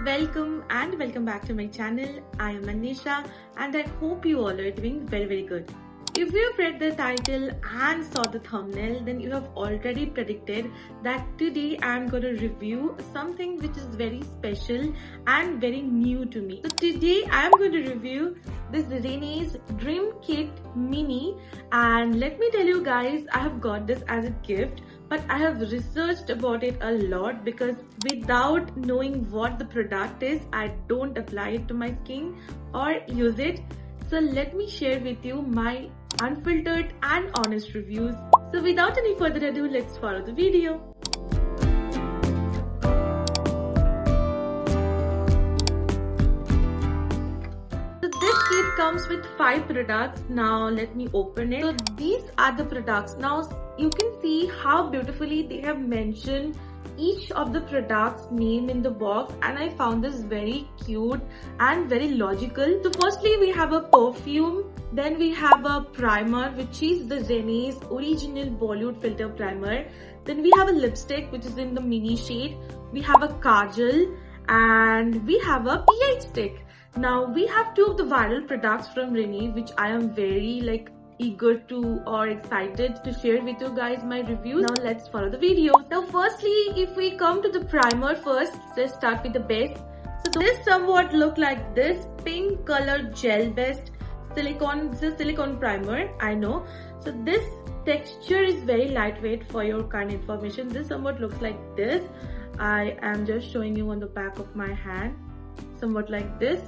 welcome back to my channel. I am Manisha and I hope you all are doing very good. If you've read the title and saw the thumbnail, then you have already predicted that today I am going to review something which is very special and very new to me. So today I am going to review this Renee's Dream Kit Mini, and let me tell you guys, I have got this as a gift, but I have researched about it a lot because without knowing what the product is, I don't apply it to my skin or use it. So let me share with you my unfiltered and honest reviews. So without any further ado, let's follow the video. So this kit comes with 5 products. Now let me open it. So these are the products. Now you can see how beautifully they have mentioned each of the products name in the box, and I found this very cute and very logical. So firstly we have a perfume, then we have a primer which is the Renee's original Bollywood filter primer, then we have a lipstick which is in the mini shade, we have a kajal, and we have a pH stick. Now we have 2 of the viral products from Renee which I am very eager to or excited to share with you guys my reviews. Now let's follow the video. Now firstly, if we come to the primer first, let's start with the base. So this somewhat look like this pink color gel based silicone. This is silicone primer, I know. So this texture is very lightweight. For your kind information, this somewhat looks like this. I am just showing you on the back of my hand, somewhat like this.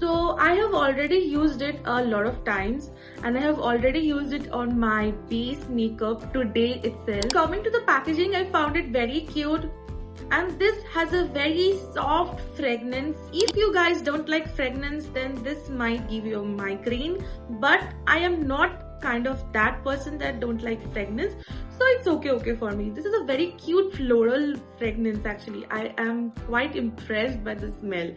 So I have already used it a lot of times and I have already used it on my base makeup today itself. Coming to the packaging, I found it very cute and this has a very soft fragrance. If you guys don't like fragrance, then this might give you a migraine, but I am not kind of that person that don't like fragrance, so it's okay for me. This is a very cute floral fragrance actually. I am quite impressed by the smell.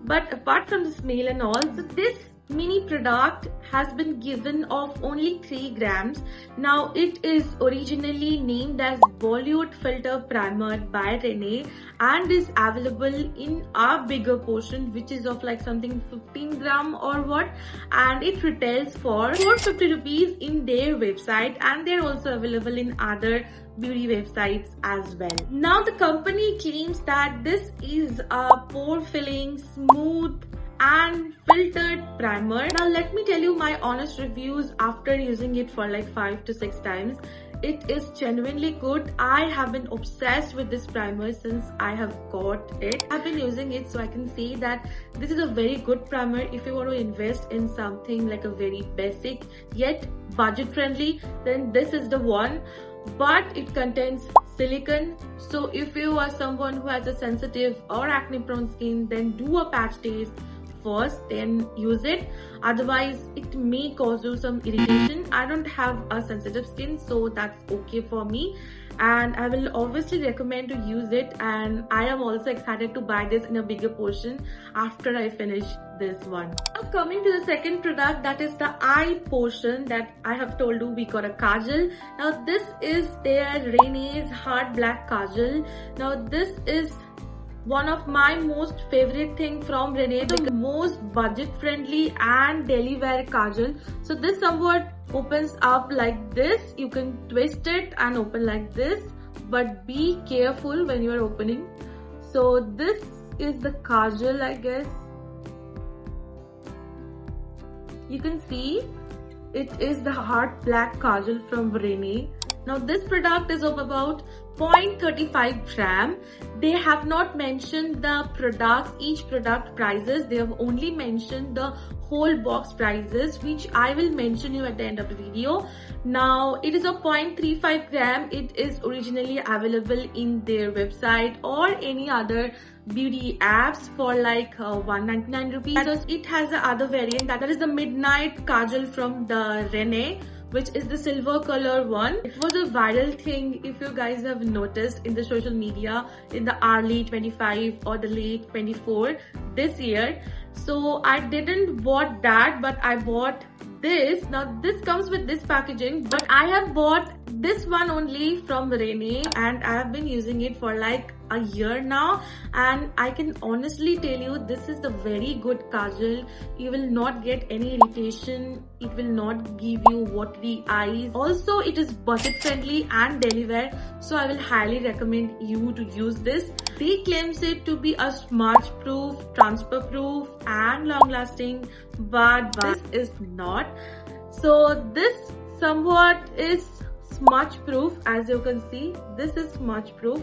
But apart from the smell and all, so this mini product has been given of only 3 grams. Now it is originally named as Bollywood Filter Primer by Renee and is available in a bigger portion which is of something 15 gram or what, and it retails for 450 rupees in their website, and they're also available in other beauty websites as well. Now the company claims that this is a pore filling, smooth and filtered primer. Now let me tell you my honest reviews after using it for 5 to 6 times. It is genuinely good. I have been obsessed with this primer since I have got it. I've been using it, so I can say that this is a very good primer if you want to invest in something like a very basic yet budget friendly, then this is the one. But it contains silicone, so if you are someone who has a sensitive or acne prone skin, then do a patch test first, then use it. Otherwise it may cause you some irritation. I don't have a sensitive skin, so that's okay for me, and I will obviously recommend to use it, and I am also excited to buy this in a bigger portion after I finish this one. Now coming to the second product, that is the eye portion that I have told you we got a kajal. Now this is their Renee's Hard Black Kajal. Now this is one of my most favorite thing from Renee, the most budget friendly and daily wear kajal. So this somewhat opens up like this. You can twist it and open like this, but be careful when you are opening. So this is the kajal, I guess. You can see it is the Hard Black Kajal from Renee. Now this product is of about 0.35 gram. They have not mentioned the products, each product prices. They have only mentioned the whole box prices, which I will mention you at the end of the video. Now it is of 0.35 gram. It is originally available in their website or any other beauty apps for 199 rupees. So it has the other variant, that is the Midnight Kajal from the Renee, which is the silver color one. It was a viral thing, if you guys have noticed, in the social media in the early 25 or the late 24. this year. So I didn't bought that, but I bought this. Now this comes with this packaging, but I have bought this one only from Rene, and I have been using it for like a year now, and I can honestly tell you this is a very good kajal. You will not get any irritation, it will not give you watery eyes. Also it is budget friendly and daily wear, so I will highly recommend you to use this. They claims it to be a smudge proof, transfer proof and long lasting, but this is not. So this somewhat is smudge proof, as you can see. This is smudge proof,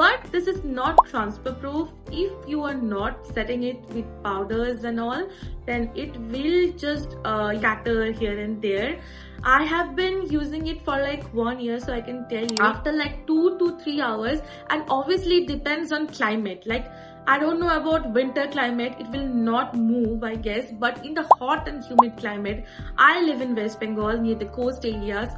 but this is not transfer proof. If you are not setting it with powders and all, then it will just scatter here and there. I have been using it for like 1 year, so I can tell you after like 2 to 3 hours, and obviously it depends on climate. Like I don't know about winter climate, it will not move I guess, but in the hot and humid climate, I live in West Bengal near the coast areas,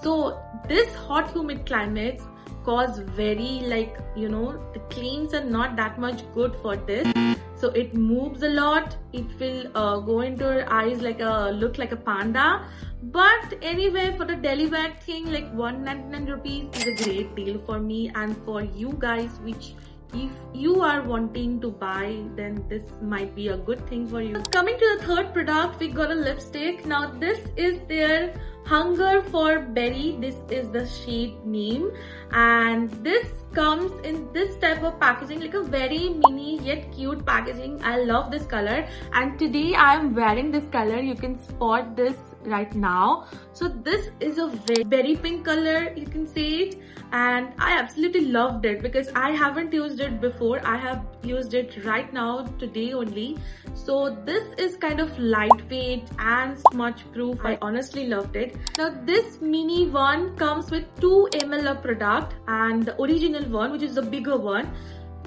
so this hot humid climates cause very like, you know, the cleans are not that much good for this. So it moves a lot, it will go into your eyes like look like a panda. But anyway, for the daily wear thing, like 199 rupees is a great deal for me and for you guys, which if you are wanting to buy, then this might be a good thing for you. Coming to the third product, we got a lipstick. Now this is their Hunger for Berry. This is the shade name, and this comes in this type of packaging, like a very mini yet cute packaging. I love this color, and today I am wearing this color. You can spot this right now. So this is a very berry pink color, you can see it, and I absolutely loved it because I haven't used it before. I have used it right now today only. So this is kind of lightweight and smudge proof. I honestly loved it. Now this mini one comes with 2 ml of product, and the original one, which is the bigger one,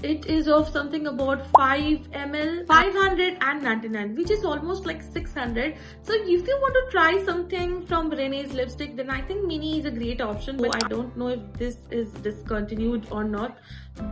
it is of something about 5 ml, 599, which is almost like 600. So if you want to try something from Rene's lipstick, then I think mini is a great option. But I don't know if this is discontinued or not,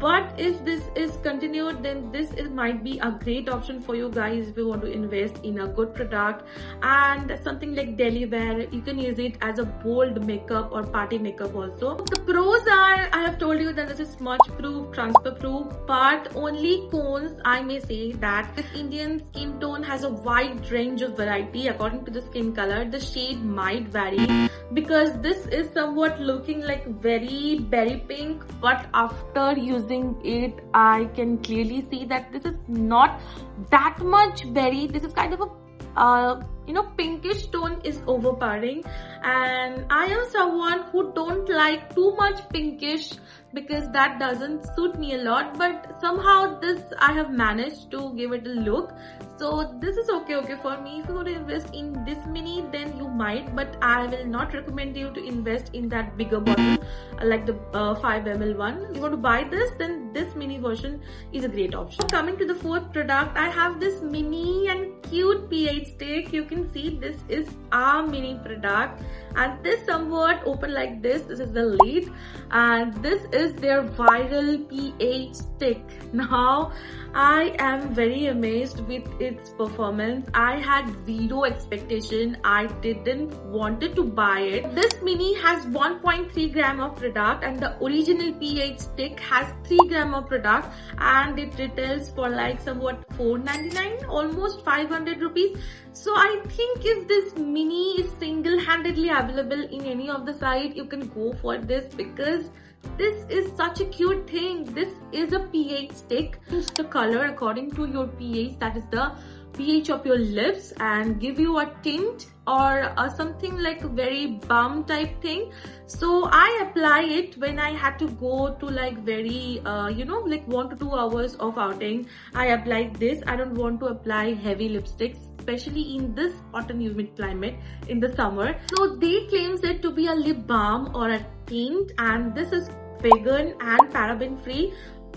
but if this is continued, then this might be a great option for you guys if you want to invest in a good product and something like daily wear. You can use it as a bold makeup or party makeup also. The pros are, I have told you that this is smudge proof, transfer proof, but only cons. I may say that this Indian skin tone has a wide range of variety according to the skin color. The shade might vary because this is somewhat looking like very berry pink, but after using it I can clearly see that this is not that much berry. This is kind of a you know, pinkish tone is overpowering, and I am someone who don't like too much pinkish because that doesn't suit me a lot, but somehow this I have managed to give it a look. So this is okay for me. If you want to invest in this mini, then you might, but I will not recommend you to invest in that bigger bottle like the 5 ml one. If you want to buy this, then this mini version is a great option. Coming to the fourth product, I have this mini and cute pH stick. You can see this is a mini product, and this somewhat open like this. This is the lid, and this is their viral pH stick. Now I am very amazed with its performance. I had zero expectation. I didn't wanted to buy it. This mini has 1.3 gram of product, and the original pH stick has 3 gram of product, and it retails for like somewhat 499, almost 500 rupees. So I think if this mini is single-handedly available in any of the site, you can go for this because this is such a cute thing. This is a pH stick. Choose the color according to your pH, that is the pH of your lips, and give you a tint or something like a very balm type thing. So I apply it when I had to go to like very you know, like 1 to 2 hours of outing. I apply this. I don't want to apply heavy lipsticks, especially in this hot and humid climate in the summer. So they claims it to be a lip balm or a tint, and this is vegan and paraben free.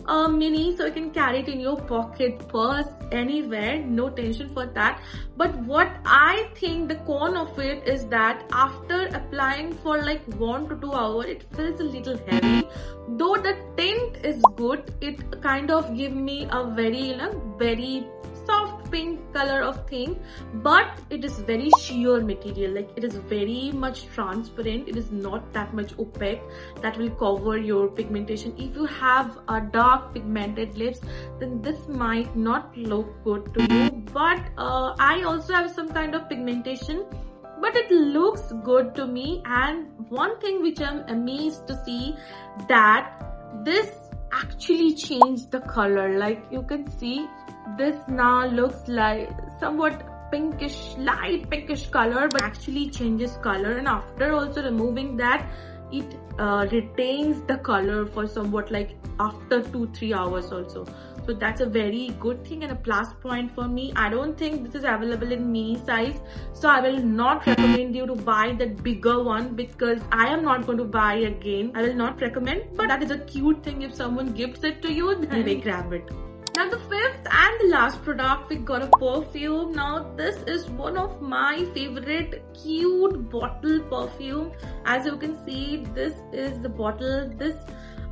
Mini, so you can carry it in your pocket, purse, anywhere, no tension for that. But what I think the con of it is that after applying for like 1 to 2 hours, it feels a little heavy. Though the tint is good. It kind of give me a very very soft pink color of thing, but it is very sheer material, like it is very much transparent. It is not that much opaque that will cover your pigmentation. If you have a dark pigmented lips, then this might not look good to you. But I also have some kind of pigmentation, but it looks good to me. And one thing which I'm amazed to see, that this actually changed the color. Like you can see, this now looks like somewhat pinkish, light pinkish color, but actually changes color. And after also removing that, it retains the color for somewhat like after 2-3 hours also. So that's a very good thing and a plus point for me. I don't think this is available in mini size, so I will not recommend you to buy that bigger one, because I am not going to buy again. I will not recommend, but that is a cute thing. If someone gifts it to you, then they grab it. Now the fifth and the last product, we got a perfume. Now this is one of my favorite cute bottle perfume. As you can see, this is the bottle. This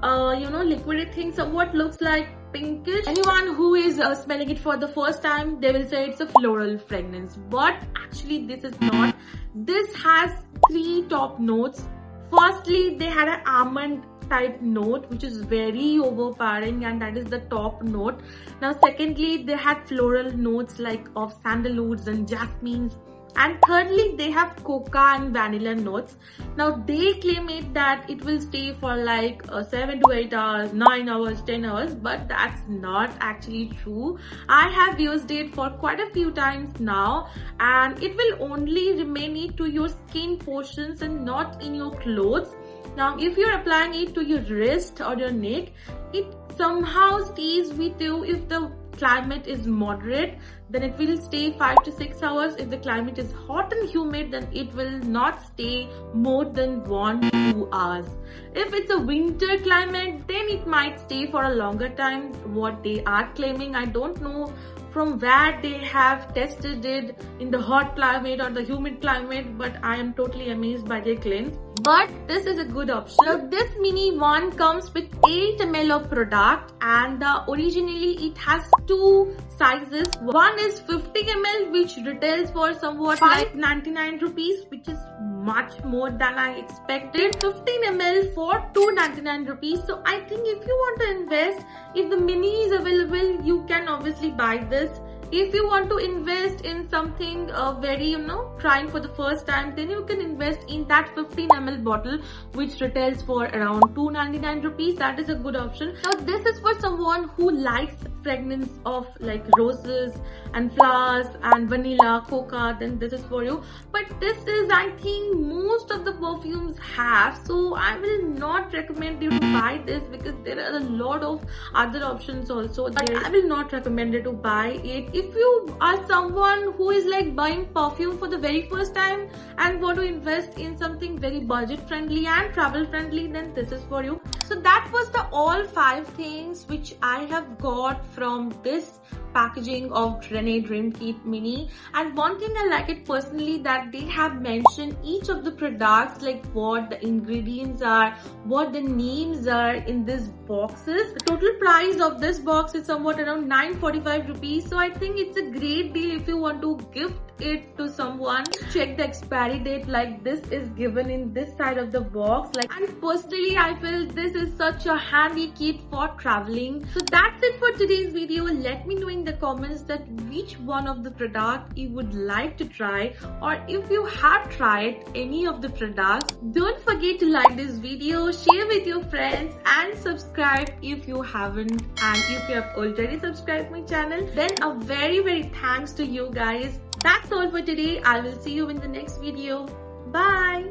liquidy thing somewhat looks like pinkish. Anyone who is smelling it for the first time, they will say it's a floral fragrance, but actually this is not. This has 3 top notes. Firstly, they had an almond type note, which is very overpowering, and that is the top note. Now secondly, they had floral notes like of sandalwoods and jasmines. And thirdly, they have coca and vanilla notes. Now they claim it that it will stay for like 7 to 8 hours, 9 hours, 10 hours, but that's not actually true. I have used it for quite a few times now, and it will only remain it to your skin portions and not in your clothes. Now if you're applying it to your wrist or your neck, it somehow stays with you. If the climate is moderate, then it will stay 5 to 6 hours. If the climate is hot and humid, then it will not stay more than 1 to 2 hours. If it's a winter climate, then it might stay for a longer time. What they are claiming, I don't know from where they have tested it, in the hot climate or the humid climate, but I am totally amazed by their claims. But this is a good option. Now this mini one comes with 8 ml of product, and originally it has 2 sizes. One is 50 ml, which retails for somewhat like 99 rupees, which is much more than I expected. 15 ml for 299 rupees. So I think if you want to invest, if the mini is available, you can obviously buy this. If you want to invest in something very, trying for the first time, then you can invest in that 15 ml bottle, which retails for around 299 rupees. That is a good option. Now this is for someone who likes fragrance of like roses and flowers and vanilla, coca, then this is for you. But this is, I think, most of the perfumes have, so I will not recommend you to buy this, because there are a lot of other options also. But I will not recommend you to buy it. If you are someone who is like buying perfume for the very first time and want to invest in something very budget friendly and travel friendly, then this is for you. So that was the all 5 things which I have got from this packaging of Rene Dream Kit Mini. And one thing I like it personally, that they have mentioned each of the products, like what the ingredients are, what the names are in these boxes. The total price of this box is somewhat around 945 rupees. So I think it's a great deal if you want to gift it to someone. Check the expiry date, like this is given in this side of the box. And personally, I feel this is such a handy kit for traveling. So that's it for today's video. Let me know in the comments that which one of the product you would like to try, or if you have tried any of the products. Don't forget to like this video, share with your friends, and subscribe if you haven't. And if you have already subscribed my channel, then a very thanks to you guys. That's all for today. I will see you in the next video. Bye.